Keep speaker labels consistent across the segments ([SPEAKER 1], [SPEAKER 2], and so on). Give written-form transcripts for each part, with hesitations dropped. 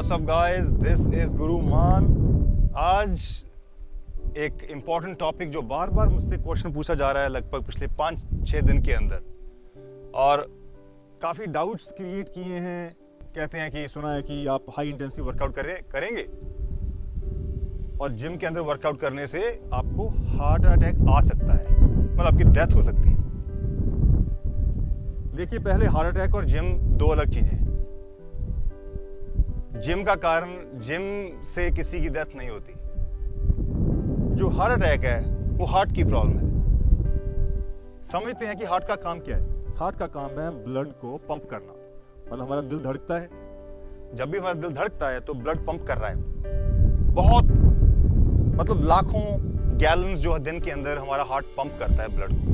[SPEAKER 1] What's up guys, this is गुरु मान। आज एक इम्पॉर्टेंट टॉपिक जो बार बार मुझसे क्वेश्चन पूछा जा रहा है लगभग पिछले 5-6 दिन के अंदर, और काफ़ी डाउट्स क्रिएट किए हैं। कहते हैं कि सुना है कि आप हाई इंटेंसिव वर्कआउट करेंगे और जिम के अंदर वर्कआउट करने से आपको हार्ट अटैक आ सकता है, मतलब आपकी डेथ हो सकती है। देखिए, पहले हार्ट अटैक और जिम दो अलग चीजें हैं। जिम का कारण, जिम से किसी की डेथ नहीं होती। जो हार्ट अटैक है वो हार्ट की प्रॉब्लम है। समझते हैं कि हार्ट का काम क्या है। हार्ट का काम है ब्लड को पंप करना, मतलब हमारा दिल धड़कता है। जब भी हमारा दिल धड़कता है तो ब्लड पंप कर रहा है, बहुत मतलब लाखों गैलन्स जो है दिन के अंदर हमारा हार्ट पंप करता है ब्लड को।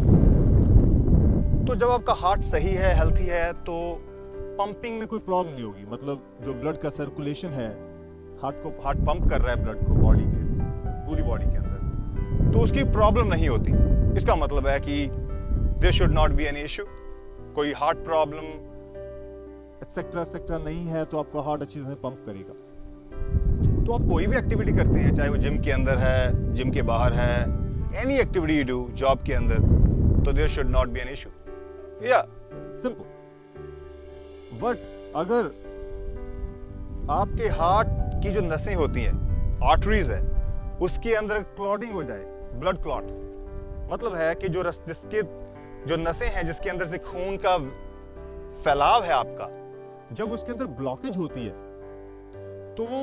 [SPEAKER 1] तो जब आपका हार्ट सही है, हेल्थी है, तो पंपिंग में कोई प्रॉब्लम नहीं होगी। मतलब जो ब्लड का सर्कुलेशन है, हार्ट पंप कर रहा है ब्लड को बॉडी के, पूरी बॉडी के अंदर, तो उसकी प्रॉब्लम नहीं होती। इसका मतलब है कि there should not be any issue, कोई हार्ट प्रॉब्लम एक्सेट्रा एक्सेट्रा नहीं है, तो आपका हार्ट अच्छी तरह से पंप करेगा। तो आप कोई भी एक्टिविटी करते हैं, चाहे वो जिम के अंदर है, जिम के बाहर है, any activity you do job के अंदर, तो there should not be any issue. या सिंपल। बट अगर आपके हार्ट की जो नसें होती हैं, आर्टरीज है, उसके अंदर क्लॉटिंग हो जाए, ब्लड क्लॉट, मतलब है कि जिसके जो नसें हैं, जिसके अंदर से खून का फैलाव है आपका, जब उसके अंदर ब्लॉकेज होती है तो वो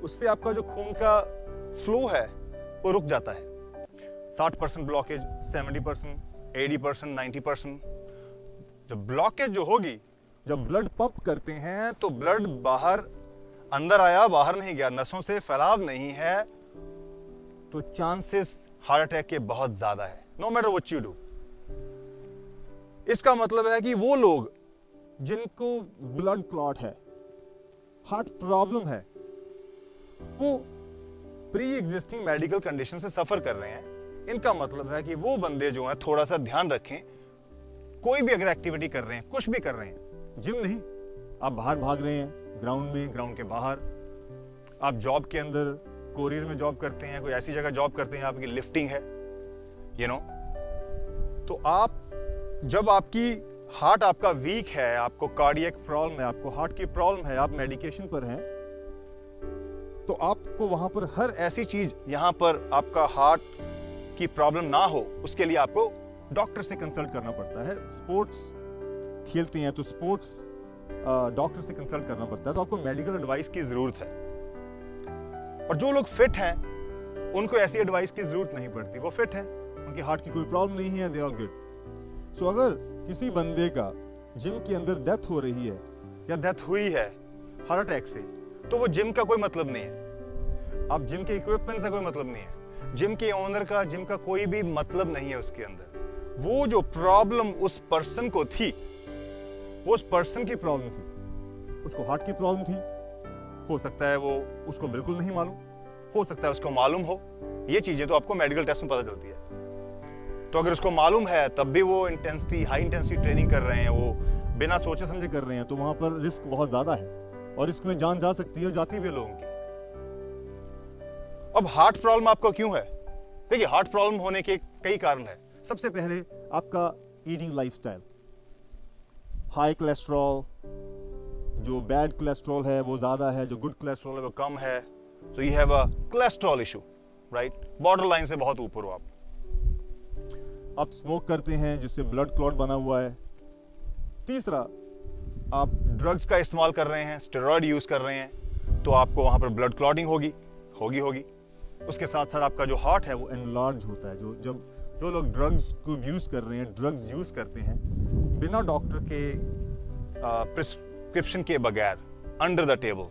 [SPEAKER 1] उससे आपका जो खून का फ्लो है वो रुक जाता है। 60% ब्लॉकेज, 70%, 80%, 90%। जब ब्लॉकेज जो होगी, जब ब्लड पंप करते हैं तो ब्लड बाहर अंदर आया, बाहर नहीं गया, नसों से फैलाव नहीं है, तो चांसेस हार्ट अटैक के बहुत ज्यादा है, no matter what you do. इसका मतलब है कि वो लोग जिनको ब्लड क्लॉट है, हार्ट प्रॉब्लम है, वो प्री एग्जिस्टिंग मेडिकल कंडीशन से सफर कर रहे हैं। इनका मतलब है कि वो बंदे जो हैं थोड़ा सा ध्यान रखें। कोई भी अगर एक्टिविटी कर रहे हैं, कुछ भी कर रहे हैं, जिम नहीं, आप बाहर भाग रहे हैं, ग्राउंड में, ग्राउंड के बाहर, आप जॉब के अंदर, कोरियर में जॉब करते हैं, कोई ऐसी जगह जॉब करते हैं आपकी लिफ्टिंग है, यू नो, तो आप जब आपकी हार्ट आपका वीक है, आपको कार्डियक प्रॉब्लम है, आपको हार्ट की प्रॉब्लम है, आप मेडिकेशन पर हैं, तो आपको वहां पर हर ऐसी चीज, यहां पर आपका हार्ट की प्रॉब्लम ना हो, उसके लिए आपको डॉक्टर से कंसल्ट करना पड़ता है। स्पोर्ट्स खेलते हैं तो स्पोर्ट्स डॉक्टर से कंसल्ट करना पड़ता है, तो आपको मेडिकल एडवाइस की जरूरत है। और जो लोग फिट हैं उनको ऐसी एडवाइस की जरूरत नहीं पड़ती, वो फिट हैं, उनकी हार्ट की कोई प्रॉब्लम नहीं है, दे आर गुड। सो अगर किसी बंदे का जिम के अंदर डेथ हो रही है या डेथ हुई है हार्ट अटैक से, तो वो जिम का कोई मतलब नहीं है, आप जिम के इक्विपमेंट से कोई मतलब नहीं है, जिम के ओनर का, जिम का कोई भी मतलब नहीं है उसके अंदर। वो जो प्रॉब्लम उस पर्सन को थी, वो उस पर्सन की प्रॉब्लम थी, उसको हार्ट की प्रॉब्लम थी। हो सकता है वो उसको बिल्कुल नहीं मालूम, हो सकता है उसको मालूम हो। ये चीजें तो आपको मेडिकल टेस्ट में पता चलती है। तो अगर उसको मालूम है तब भी वो हाई इंटेंसिटी ट्रेनिंग कर रहे हैं, वो बिना सोचे समझे कर रहे हैं, तो वहां पर रिस्क बहुत ज्यादा है और रिस्क में जान जा सकती है, जाती भी है लोगों की। अब हार्ट प्रॉब्लम आपको क्यों है? देखिए, हार्ट प्रॉब्लम होने के कई कारण है। सबसे पहले आपका ईटिंग लाइफस्टाइल, हाई कोलेस्ट्रॉल, जो बैड कोलेस्ट्रॉल है वो ज्यादा है, जो गुड कोलेस्ट्रॉल है वो कम है। So you have a cholesterol issue, right? Border line से बहुत ऊपर हो आप स्मोक करते हैं जिससे ब्लड क्लॉट बना हुआ है। तीसरा, आप ड्रग्स का इस्तेमाल कर रहे हैं, स्टेरॉइड यूज कर रहे हैं, तो आपको वहां पर ब्लड क्लॉटिंग होगी। उसके साथ साथ आपका जो हार्ट है वो एनलार्ज होता है। जो लोग ड्रग्स को यूज कर रहे हैं, ड्रग्स यूज करते हैं बिना डॉक्टर के प्रिस्क्रिप्शन के बगैर, अंडर द टेबल,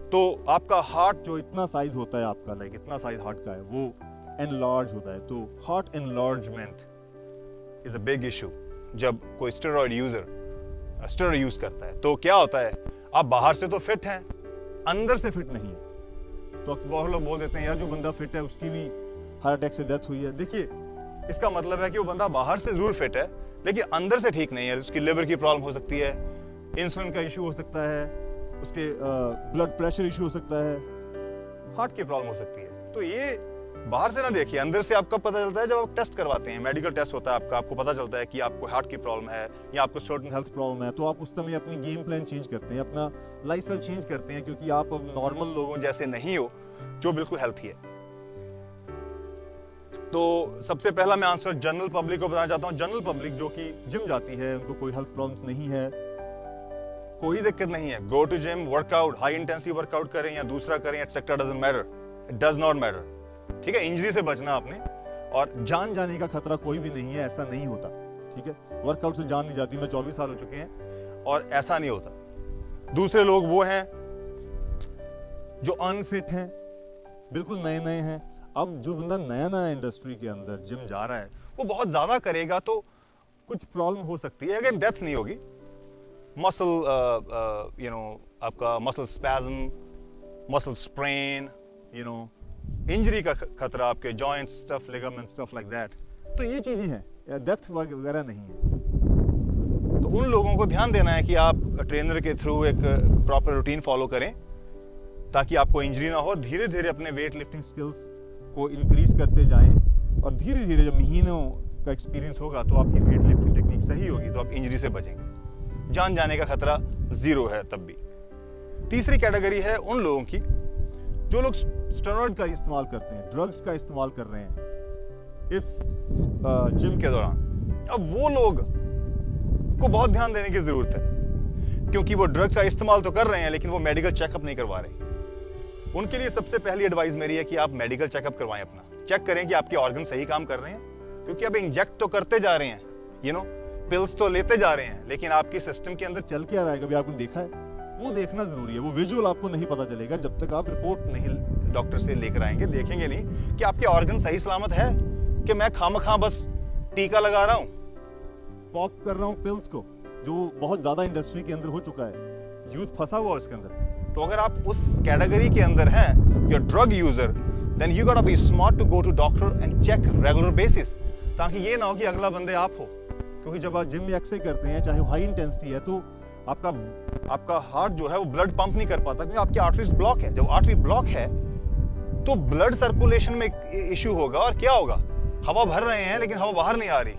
[SPEAKER 1] तो आपका हार्ट जो इतना साइज होता है आपका, लाइक इतना साइज हार्ट का है, वो एनलार्ज होता है। तो heart enlargement is a big issue जब कोई स्टेरॉइड यूज करता है। तो क्या होता है, आप बाहर से तो फिट हैं, अंदर से फिट नहीं है। तो बहुत लोग बोल देते हैं यार जो बंदा फिट है उसकी भी हार्ट अटैक से डेथ हुई है। देखिए, इसका मतलब है कि वो बंदा बाहर से जरूर फिट है, लेकिन अंदर से ठीक नहीं है। उसकी लिवर की प्रॉब्लम हो सकती है, इंसुलिन का इशू हो सकता है, उसके ब्लड प्रेशर इशू हो सकता है, हार्ट की प्रॉब्लम हो सकती है। तो ये बाहर से ना देखिए, अंदर से आपका पता चलता है जब आप टेस्ट करवाते हैं, मेडिकल टेस्ट होता है आपको पता चलता है कि आपको हार्ट की प्रॉब्लम है या आपको सर्टेन हेल्थ प्रॉब्लम है, तो आप उस समय अपनी गेम प्लान चेंज करते हैं, अपना लाइफस्टाइल चेंज करते हैं, क्योंकि आप अब नॉर्मल लोगों जैसे नहीं हो जो बिल्कुल हेल्थी है। तो सबसे पहला मैं आंसर जनरल पब्लिक को बताना चाहता हूँ। जनरल पब्लिक जो कि जिम जाती है, उनको कोई हेल्थ प्रॉब्लम्स नहीं है, कोई दिक्कत नहीं है, go to gym, workout, high intensity workout करें या दूसरा करें, etcetera, doesn't matter, it does not matter. ठीक है, इंजरी से बचना आपने, और जान जाने का खतरा कोई भी नहीं है, ऐसा नहीं होता। ठीक है, वर्कआउट से जान नहीं जाती, मैं 24 साल हो चुके हैं और ऐसा नहीं होता। दूसरे लोग वो हैं जो अनफिट हैं, बिल्कुल नए नए हैं। अब जो बंदा नया नया इंडस्ट्री के अंदर जिम जा रहा है, वो बहुत ज्यादा करेगा तो कुछ प्रॉब्लम हो सकती है, अगर डेथ नहीं होगी। मसल आपका muscle spasm, muscle sprain, injury का खतरा, आपके joints, stuff, ligament, stuff like that. तो ये चीजें हैं, डेथ वगैरह नहीं है। तो उन लोगों को ध्यान देना है कि आप ट्रेनर के थ्रू एक प्रॉपर रूटीन फॉलो करें ताकि आपको इंजरी ना हो। धीरे धीरे अपने वेट लिफ्टिंग स्किल्स को इंक्रीज करते जाएं, और धीरे धीरे जब महीनों का एक्सपीरियंस होगा तो आपकी वेट लिफ्टिंग टेक्निक सही होगी, तो आप इंजरी से बचेंगे। जान जाने का खतरा 0 है तब भी। तीसरी कैटेगरी है उन लोगों की जो लोग स्टेरॉइड का इस्तेमाल करते हैं, ड्रग्स का इस्तेमाल कर रहे हैं इस जिम के दौरान। अब वो लोग को बहुत ध्यान देने की जरूरत है, क्योंकि वो ड्रग्स का इस्तेमाल तो कर रहे हैं लेकिन वो मेडिकल चेकअप नहीं करवा रहे। उनके लिए सबसे पहली एडवाइस मेरी है कि आप मेडिकल चेकअप करवाएं, अपना चेक करें कि आपके ऑर्गन सही काम कर रहे हैं, क्योंकि अब इंजेक्ट तो करते जा रहे हैं, पिल्स तो लेते जा रहे हैं, लेकिन आपके सिस्टम के अंदर चल क्या रहा है कभी आपने देखा है? वो देखना जरूरी है। वो विजुअल आपको नहीं पता चलेगा जब तक आप रिपोर्ट नहीं डॉक्टर से लेकर आएंगे, देखेंगे नहीं कि आपके ऑर्गन सही सलामत है, कि मैं खामखा बस टीका लगा रहा हूं, पॉप कर रहा हूं पिल्स को, जो बहुत ज्यादा इंडस्ट्री के अंदर हो चुका है, यूथ फंसा हुआ उसके अंदर। तो अगर आप उस कैटेगरी के अंदर हैं, you are drug user, then you gotta be smart to go to doctor and check regular basis, ताकि ये ना हो कि अगला बंदे आप हो। क्योंकि जब आप जिम में एक्सरसाइज करते हैं, चाहे हाई इंटेंसिटी है, तो आपका हार्ट जो है वो ब्लड पंप नहीं कर पाता, क्योंकि आपकी आर्टरीज ब्लॉक है। जब आर्टरी ब्लॉक है तो ब्लड सर्कुलेशन में इश्यू होगा, और क्या होगा, हवा भर रहे हैं लेकिन हवा बाहर नहीं आ रही,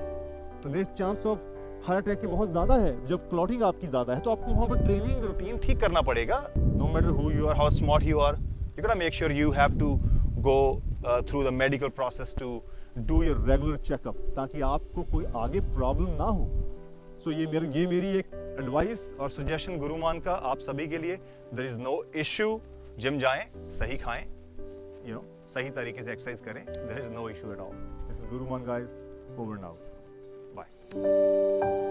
[SPEAKER 1] तो there chance of heart attack की बहुत ज्यादा है। जब क्लॉटिंग आपकी ज्यादा है तो आपको वहां पर ट्रेनिंग रूटीन ठीक करना पड़ेगा। No matter who you are, how smart you are, you gotta make sure you have to go through the medical process to do your regular checkup, ताकि आपको कोई आगे प्रॉब्लम ना हो। सो ये मेरी एक एडवाइस और सजेशन गुरुमान का आप सभी के लिए। There is no issue, gym जाएं, सही खाएं, सही तरीके से एक्सरसाइज करें, there is no issue at all. This is Guruman guys, over now, bye.